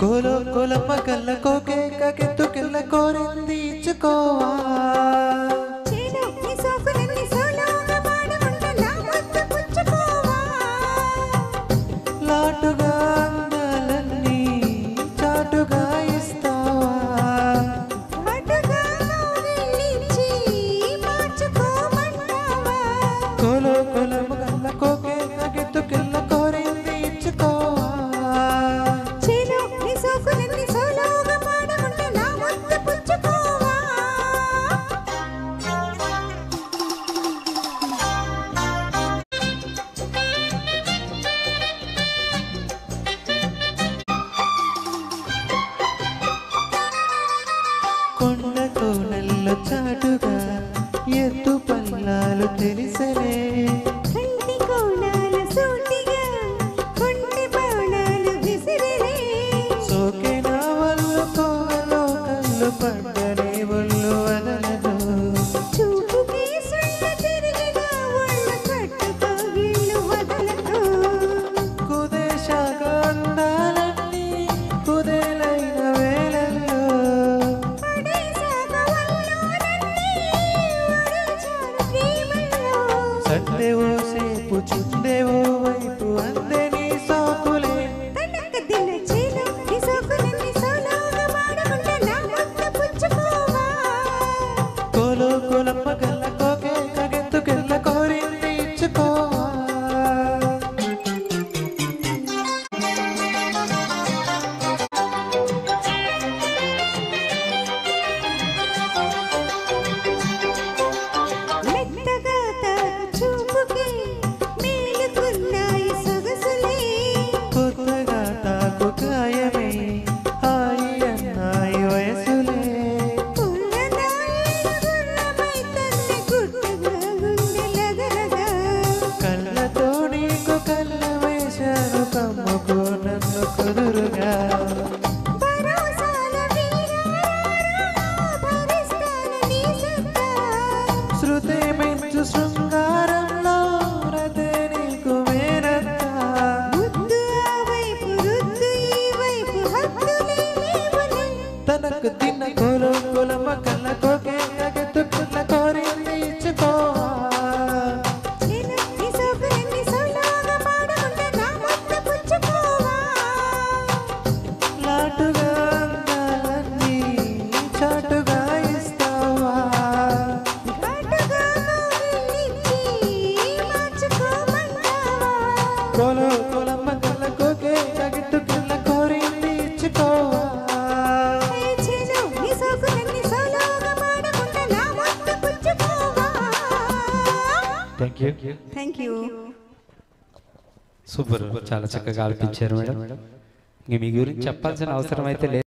కోలో కోలమ్మ కళ్ళ కోకే కకెత్తు కెళ్ళ కోరింది ఇచ్చుకోవా లాటుగా అందాలన్నీ చాటుగా ఇస్తావా కోలో కోలమ్మ కళ్ళ కోకే కకెత్తు కెళ్ళ కోరింది ఇచ్చుకోవా కొండ కోనల్లో చాటుగా ఎత్తు పల్లాలు తెలిసలే సోకెనా వల్లు కోవలో కళ్ళు పడ్డనే ఒళ్ళు వదలదు కుదేశాక అందాలన్నీ కుదేలైన వేళల్లో సందేవో సేపు చుందేవో వైపు అందే నీ సోకులే కోలో కోలమ్మ కళ్ళ కోకే కగెత్తు కెళ్ళ కోరింది ఇచ్చుకోవా కొత్తగా తాకు గాయమే హాయి అన్నాయి వయసులే కళ్ళతో నీకు కళ్ళ వేశాను కమ్ముకో నన్ను కుదురుగా శృతే మెంచు శృంగారంలో రతే నీకు మేనత్తా తనకు తిన్న కోలో కోలమ్మ కళ్ళ కోకే కగెత్తు కెళ్ళ కోరింది ఇచ్చుకోవా లాటుగా అందాలన్నీ చాటుగా ఇస్తావా కోలో కోలమ్మ కళ్ళ కోకే కగెత్తు కెళ్ళ కోరింది ఇచ్చుకోవా థ్యాంక్ యూ సూపర్ చాలా చక్కగా ఆలపించారు మేడం. మీ గురించి చెప్పాల్సిన అవసరం అయితే లేదు.